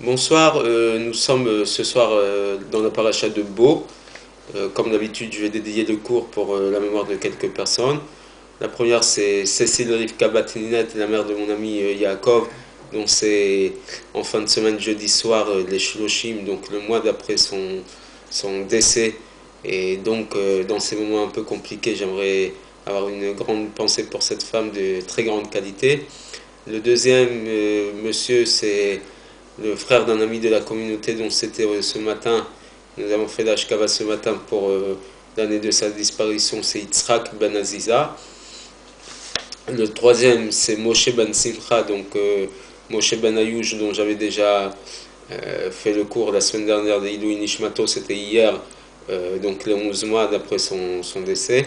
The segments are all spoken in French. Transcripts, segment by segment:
Bonsoir, nous sommes ce soir dans la paracha de Bo. Comme d'habitude, je vais dédier le cours pour la mémoire de quelques personnes. La première, c'est Cécile Rivka Batninette, la mère de mon ami Yaakov, dont c'est en fin de semaine, jeudi soir, les Shloshim, donc le mois d'après son décès. Et donc, dans ces moments un peu compliqués, j'aimerais avoir une grande pensée pour cette femme de très grande qualité. Le deuxième monsieur, c'est le frère d'un ami de la communauté dont c'était ce matin. Nous avons fait l'Ashkava ce matin pour l'année de sa disparition, c'est Yitzhak Ben Aziza. Le troisième, c'est Moshe Ben Simcha, donc Moshe Ben Ayouch, dont j'avais déjà fait le cours la semaine dernière de Ilou Nishmato, c'était hier, donc les 11 mois d'après son décès.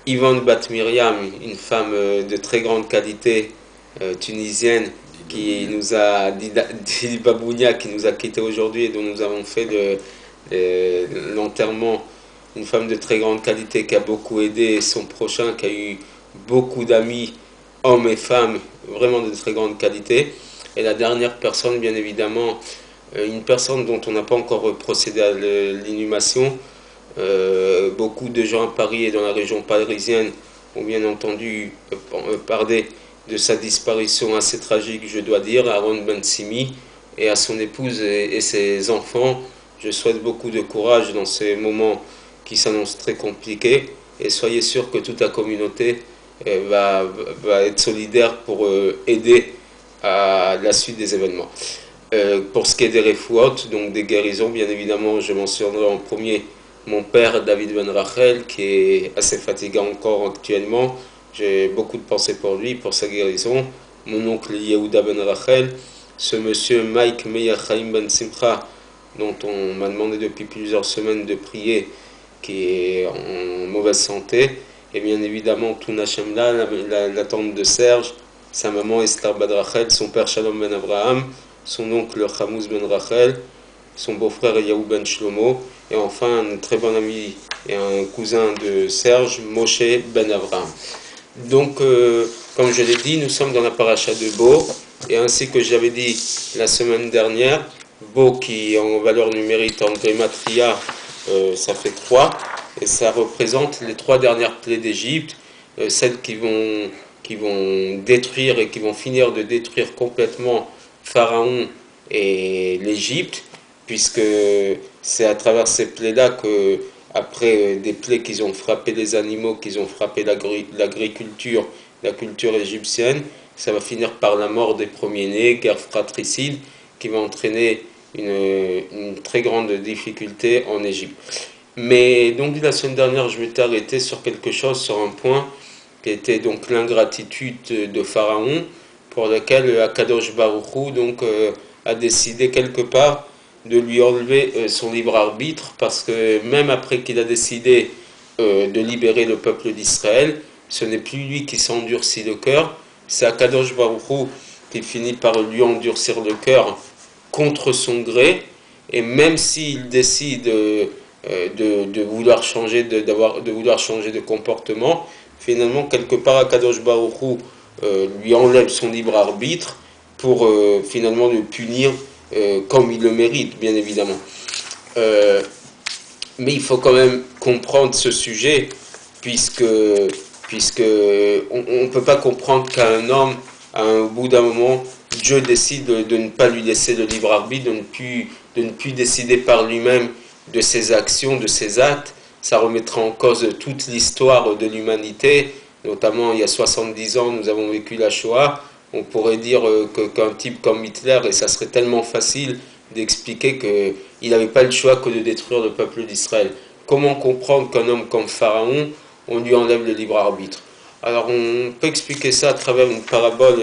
Yvonne Bat Miriam, une femme de très grande qualité tunisienne, qui nous a dit Babounia, qui nous a quittés aujourd'hui et dont nous avons fait l'enterrement. Une femme de très grande qualité qui a beaucoup aidé son prochain, qui a eu beaucoup d'amis, hommes et femmes, vraiment de très grande qualité. Et la dernière personne, bien évidemment, une personne dont on n'a pas encore procédé à l'inhumation. Beaucoup de gens à Paris et dans la région parisienne ont bien entendu parler de sa disparition assez tragique, je dois dire, à Aaron Ben Simi et à son épouse et ses enfants. Je souhaite beaucoup de courage dans ces moments qui s'annoncent très compliqués et soyez sûrs que toute la communauté va être solidaire pour aider à la suite des événements. Pour ce qui est des refouot, donc des guérisons, bien évidemment, je mentionnerai en premier mon père David Ben Rachel, qui est assez fatigant encore actuellement. J'ai beaucoup de pensées pour lui, pour sa guérison. Mon oncle Yehuda Ben Rachel, ce monsieur Mike Meyachaim Ben Simcha, dont on m'a demandé depuis plusieurs semaines de prier, qui est en mauvaise santé. Et bien évidemment, tout Nachemla, la tante de Serge, sa maman Esther Ben Rachel, son père Shalom Ben Abraham, son oncle Hamouz Ben Rachel, son beau-frère Yahou Ben Shlomo, et enfin un très bon ami et un cousin de Serge, Moshe Ben Avraham. Donc, comme je l'ai dit, nous sommes dans la paracha de Bo, et ainsi que j'avais dit la semaine dernière, Bo qui en valeur numérique en Gematria, ça fait 3, et ça représente les 3 dernières plaies d'Égypte, celles qui vont détruire et qui vont finir de détruire complètement Pharaon et l'Égypte, puisque c'est à travers ces plaies-là que, après des plaies qui ont frappé les animaux, qui ont frappé l'agriculture, la culture égyptienne, ça va finir par la mort des premiers-nés, guerre fratricide, qui va entraîner une très grande difficulté en Égypte. Mais donc la semaine dernière, je m'étais arrêté sur quelque chose, sur un point qui était donc l'ingratitude de Pharaon, pour lequel Akadosh Baruch Hu donc a décidé quelque part de lui enlever son libre arbitre, parce que même après qu'il a décidé de libérer le peuple d'Israël, ce n'est plus lui qui s'endurcit le cœur, c'est Akadosh Baruch Hu qui finit par lui endurcir le cœur contre son gré, et même s'il décide de vouloir changer de vouloir changer de comportement, finalement quelque part Akadosh Baruch Hu lui enlève son libre arbitre pour finalement le punir comme il le mérite, bien évidemment. Mais il faut quand même comprendre ce sujet, puisque on ne peut pas comprendre qu'un homme, au bout d'un moment, Dieu décide de ne pas lui laisser le libre arbitre, de ne plus décider par lui-même de ses actions, de ses actes. Ça remettra en cause toute l'histoire de l'humanité, notamment il y a 70 ans, nous avons vécu la Shoah. On pourrait dire qu'un type comme Hitler, et ça serait tellement facile d'expliquer qu'il n'avait pas le choix que de détruire le peuple d'Israël. Comment comprendre qu'un homme comme Pharaon, on lui enlève le libre arbitre? Alors on peut expliquer ça à travers une parabole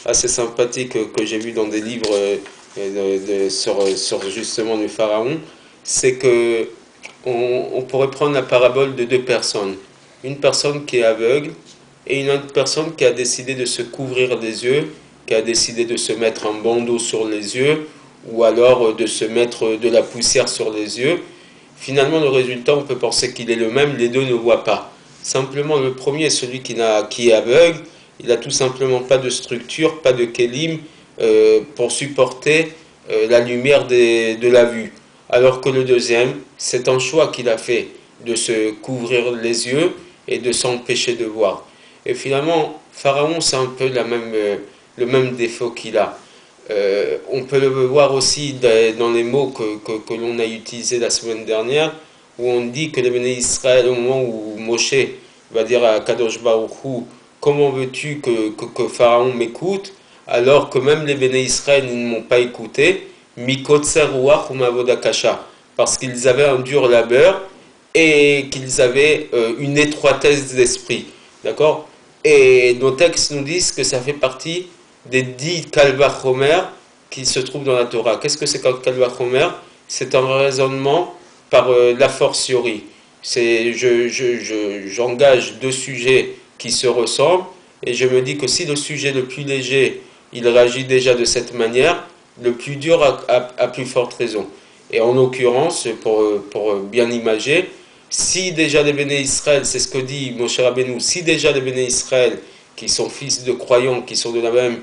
assez sympathique que j'ai vue dans des livres sur justement le Pharaon. C'est que on pourrait prendre la parabole de 2 personnes. Une personne qui est aveugle et une autre personne qui a décidé de se couvrir les yeux, qui a décidé de se mettre un bandeau sur les yeux, ou alors de se mettre de la poussière sur les yeux. Finalement, le résultat, on peut penser qu'il est le même, les deux ne voient pas. Simplement, le premier, celui qui est aveugle, il n'a tout simplement pas de structure, pas de kélim pour supporter la lumière de la vue. Alors que le deuxième, c'est un choix qu'il a fait de se couvrir les yeux et de s'empêcher de voir. Et finalement, Pharaon, c'est un peu le même défaut qu'il a. On peut le voir aussi dans les mots que l'on a utilisés la semaine dernière, où on dit que les béné Israël, au moment où Moshe va dire à Kadosh Baruch Hu, comment veux-tu que Pharaon m'écoute, alors que même les béné Israël ne m'ont pas écouté, Mikotser Ruach ou Mavodakasha, parce qu'ils avaient un dur labeur et qu'ils avaient une étroitesse d'esprit. D'accord? Et nos textes nous disent que ça fait partie des 10 Kalvachomer qui se trouvent dans la Torah. Qu'est-ce que c'est qu'un Kalvachomer? C'est un raisonnement par la fortiori. J'engage deux sujets qui se ressemblent et je me dis que si le sujet le plus léger, il réagit déjà de cette manière, le plus dur a plus forte raison. Et en l'occurrence, pour bien imager, si déjà les béné Israël, c'est ce que dit Moshe Rabbeinu, si déjà les béné Israël, qui sont fils de croyants, qui sont de la même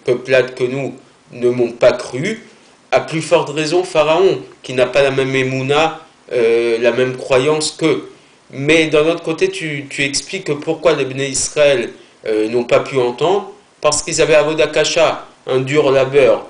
peuplade que nous, ne m'ont pas cru, à plus forte raison Pharaon, qui n'a pas la même émouna, la même croyance qu'eux. Mais d'un autre côté, tu expliques pourquoi les béné Israël n'ont pas pu entendre, parce qu'ils avaient Avoda Kasha, un dur labeur,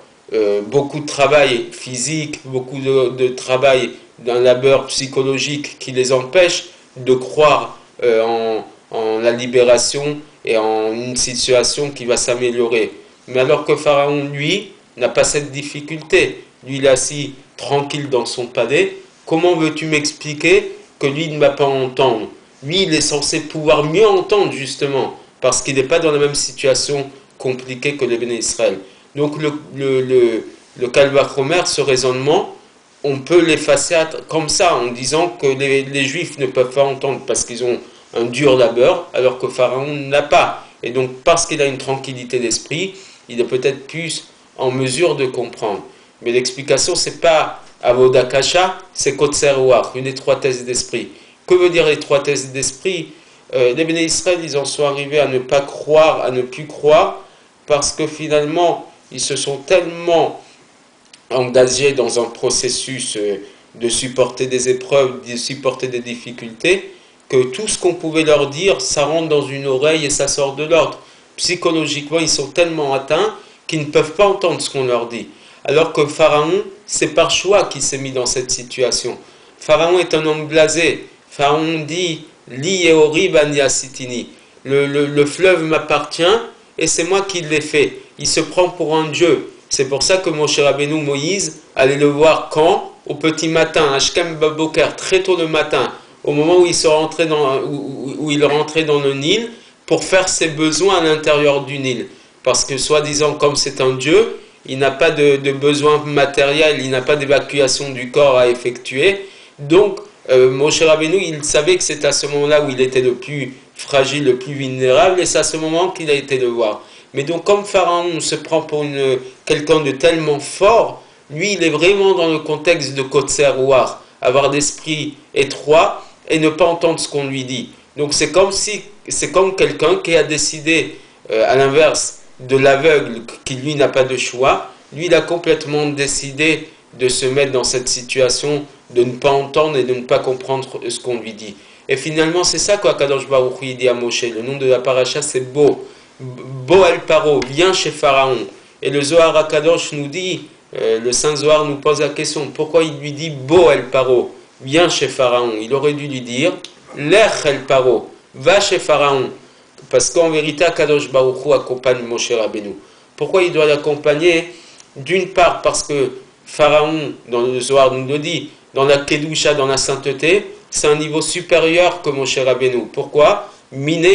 beaucoup de travail physique, beaucoup de travail d'un labeur psychologique qui les empêche de croire en la libération et en une situation qui va s'améliorer. Mais alors que Pharaon, lui, n'a pas cette difficulté. Lui, il est assis tranquille dans son palais. Comment veux-tu m'expliquer que lui ne va pas entendre? Lui, il est censé pouvoir mieux entendre, justement, parce qu'il n'est pas dans la même situation compliquée que les béné Israël. Donc, le Kalvachomer, ce raisonnement, on peut l'effacer comme ça, en disant que les Juifs ne peuvent pas entendre parce qu'ils ont un dur labeur, alors que Pharaon n'a pas. Et donc, parce qu'il a une tranquillité d'esprit, il est peut-être plus en mesure de comprendre. Mais l'explication, c'est pas Avoda Kasha, c'est Kotser Ruach, une étroitesse d'esprit. Que veut dire étroitesse d'esprit? Les béné Israël, ils en sont arrivés à ne pas croire, à ne plus croire, parce que finalement, ils se sont tellement engagés dans un processus de supporter des épreuves, de supporter des difficultés, que tout ce qu'on pouvait leur dire, ça rentre dans une oreille et ça sort de l'autre. Psychologiquement, ils sont tellement atteints qu'ils ne peuvent pas entendre ce qu'on leur dit. Alors que Pharaon, c'est par choix qu'il s'est mis dans cette situation. Pharaon est un homme blasé. Pharaon dit « Li eori bani asitini ». Le fleuve m'appartient et c'est moi qui l'ai fait. Il se prend pour un dieu. C'est pour ça que Moshe Rabbeinu, Moïse, allait le voir quand? Au petit matin, à Shkem Baboker, très tôt le matin, au moment où il rentrait dans le Nil pour faire ses besoins à l'intérieur du Nil. Parce que soi-disant, comme c'est un dieu, il n'a pas de besoin matériel, il n'a pas d'évacuation du corps à effectuer. Donc, Moshe Rabbeinu, il savait que c'est à ce moment-là où il était le plus fragile, le plus vulnérable, et c'est à ce moment qu'il a été le voir. Mais donc, comme Pharaon se prend pour quelqu'un de tellement fort, lui, il est vraiment dans le contexte de Kotser Ruach, avoir l'esprit étroit et ne pas entendre ce qu'on lui dit. Donc, c'est comme quelqu'un qui a décidé, à l'inverse de l'aveugle, qui lui n'a pas de choix. Lui, il a complètement décidé de se mettre dans cette situation, de ne pas entendre et de ne pas comprendre ce qu'on lui dit. Et finalement, c'est ça qu'Akadosh Baruch Hu dit à Moshe. Le nom de la paracha, c'est Bo. Bo el Paro, viens chez Pharaon. Et le Zohar Akadosh nous dit, le Saint Zohar nous pose la question, pourquoi il lui dit Bo el Paro, viens chez Pharaon? Il aurait dû lui dire, Lech el Paro, va chez Pharaon. Parce qu'en vérité, Akadosh Baruch Hu accompagne Moshe Rabbeinu. Pourquoi il doit l'accompagner? D'une part, parce que Pharaon, dans le Zohar nous le dit, dans la Kedusha, dans la sainteté, c'est un niveau supérieur que Moshe Rabbeinu. Pourquoi? Mine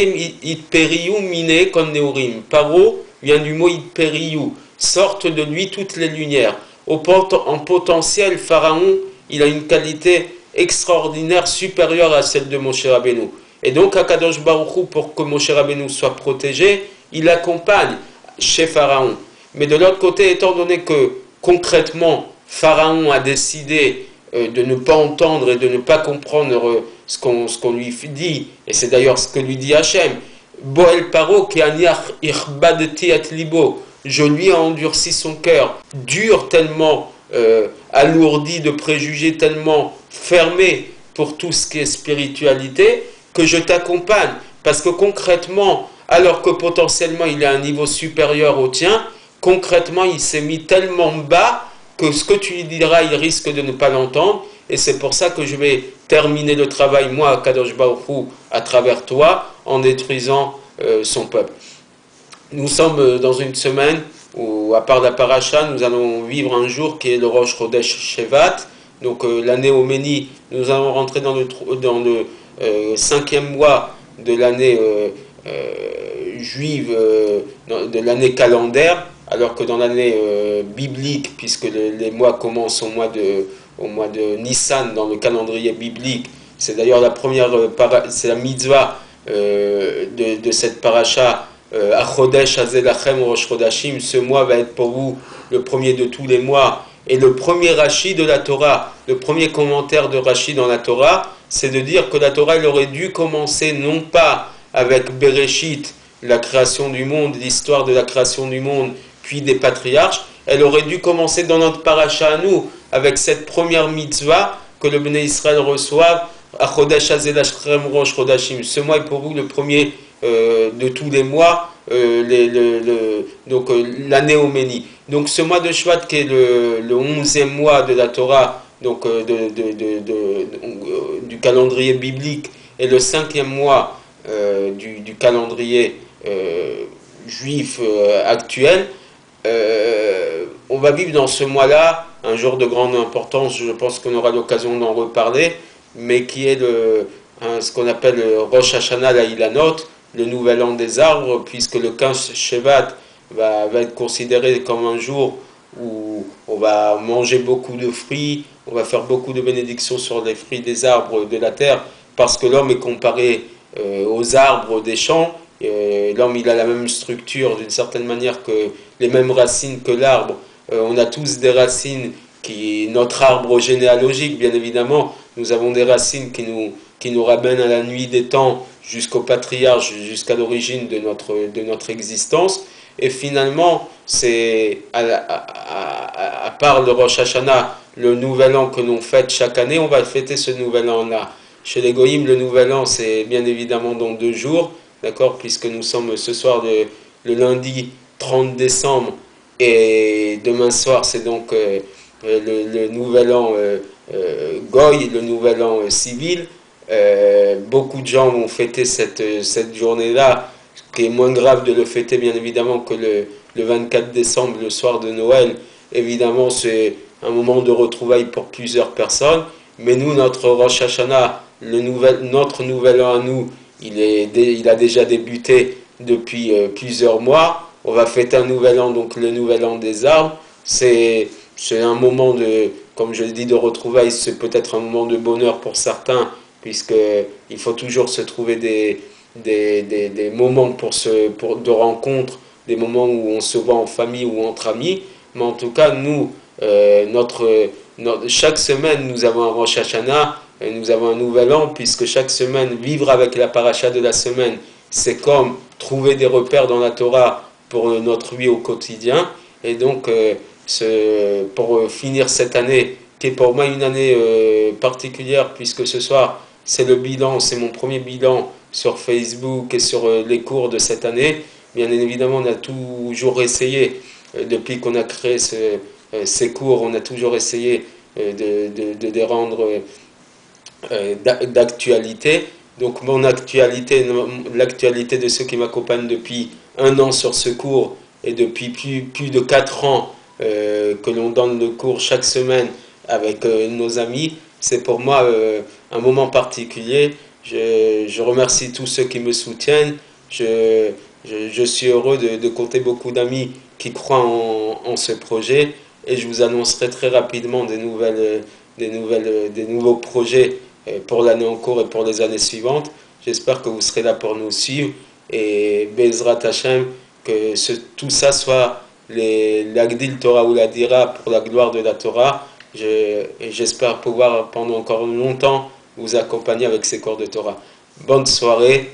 itperiyu mine kon neurim. Paro vient du mot itperiyu. Sortent de lui toutes les lumières. En potentiel, Pharaon, il a une qualité extraordinaire, supérieure à celle de Moshe Rabbeinu. Et donc, Akadosh Baruch Hu, pour que Moshe Rabbeinu soit protégé, il l'accompagne chez Pharaon. Mais de l'autre côté, étant donné que concrètement, Pharaon a décidé de ne pas entendre et de ne pas comprendre ce qu'on lui dit, et c'est d'ailleurs ce que lui dit Hachem, Boel Paro, ki aniach ichbadeti et libo, je lui ai endurci son cœur, dur tellement, alourdi de préjugés, tellement fermé pour tout ce qui est spiritualité, que je t'accompagne. Parce que concrètement, alors que potentiellement il est à un niveau supérieur au tien, concrètement il s'est mis tellement bas que ce que tu lui diras, il risque de ne pas l'entendre. Et c'est pour ça que je vais terminer le travail, moi, Kadosh Baruch Hu, à travers toi, en détruisant son peuple. Nous sommes dans une semaine où, à part la paracha, nous allons vivre un jour qui est le Rosh Chodesh Shevat. Donc l'année Oméni, nous allons rentrer dans le 5e mois de l'année juive, de l'année calendaire, alors que dans l'année biblique, puisque les mois commencent au mois de Nissan dans le calendrier biblique, c'est d'ailleurs la première, c'est la mitzvah de cette paracha, Achodesh Azelachem Rosh Chodashim, ce mois va être pour vous le premier de tous les mois, et le premier Rashi de la Torah, le premier commentaire de Rashi dans la Torah, c'est de dire que la Torah elle aurait dû commencer non pas avec Bereshit, la création du monde, l'histoire de la création du monde, puis des patriarches, elle aurait dû commencer dans notre paracha à nous, avec cette première mitzvah que le Bnei Israël reçoive, Achodesh Azelachem Rosh Chodashim. Ce mois est pour vous le premier de tous les mois, donc l'année Oméni. Donc ce mois de Shvat qui est le 11e mois de la Torah, donc du calendrier biblique, et le 5e mois du calendrier juif actuel, on va vivre dans ce mois-là un jour de grande importance, je pense qu'on aura l'occasion d'en reparler, mais qui est ce qu'on appelle Rosh Hashanah La'ilanot, le nouvel an des arbres, puisque le 15 Shevat va être considéré comme un jour où on va manger beaucoup de fruits, on va faire beaucoup de bénédictions sur les fruits des arbres de la terre, parce que l'homme est comparé aux arbres des champs. L'homme il a la même structure d'une certaine manière, que les mêmes racines que l'arbre. On a tous des racines notre arbre généalogique, bien évidemment, nous avons des racines qui nous ramènent à la nuit des temps, jusqu'au patriarche, jusqu'à l'origine de notre existence. Et finalement, c'est à part le Rosh Hashanah, le nouvel an que l'on fête chaque année, on va fêter ce nouvel an-là. Chez les Goïms, le nouvel an, c'est bien évidemment dans 2 jours, d'accord, puisque nous sommes ce soir le lundi 30 décembre, et demain soir, c'est donc le nouvel an Goï, le nouvel an civil. Beaucoup de gens vont fêter cette journée-là, qui est moins grave de le fêter bien évidemment que le 24 décembre, le soir de Noël. Évidemment, c'est un moment de retrouvailles pour plusieurs personnes, mais nous, notre Rosh Hashanah, notre nouvel an à nous, il a déjà débuté depuis plusieurs mois. On va fêter un nouvel an, donc le nouvel an des arbres. C'est un moment comme je le dis, de retrouvailles. C'est peut-être un moment de bonheur pour certains, puisqu'il faut toujours se trouver des moments de rencontre, des moments où on se voit en famille ou entre amis. Mais en tout cas, nous, chaque semaine, nous avons un Rosh Hashanah, et nous avons un nouvel an, puisque chaque semaine, vivre avec la paracha de la semaine, c'est comme trouver des repères dans la Torah pour notre vie au quotidien. Et donc, pour finir cette année, qui est pour moi une année particulière, puisque ce soir, c'est le bilan, c'est mon premier bilan sur Facebook et sur les cours de cette année. Bien évidemment, on a toujours essayé, depuis qu'on a créé ces cours, on a toujours essayé de les rendre d'actualité. Donc mon actualité, l'actualité de ceux qui m'accompagnent depuis 1 an sur ce cours, et depuis plus de 4 ans que l'on donne le cours chaque semaine avec nos amis, c'est pour moi un moment particulier. Je remercie tous ceux qui me soutiennent. Je suis heureux de compter beaucoup d'amis qui croient en ce projet, et je vous annoncerai très rapidement des nouveaux projets pour l'année en cours et pour les années suivantes. J'espère que vous serez là pour nous suivre, et Bezrat Hashem, que tout ça soit l'Agdil Torah ou la Dira pour la gloire de la Torah. J'espère pouvoir pendant encore longtemps vous accompagner avec ces cours de Torah. Bonne soirée,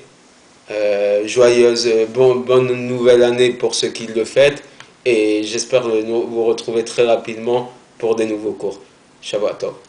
joyeuse, bonne nouvelle année pour ceux qui le fêtent, et j'espère vous retrouver très rapidement pour des nouveaux cours. Shabbat Tov.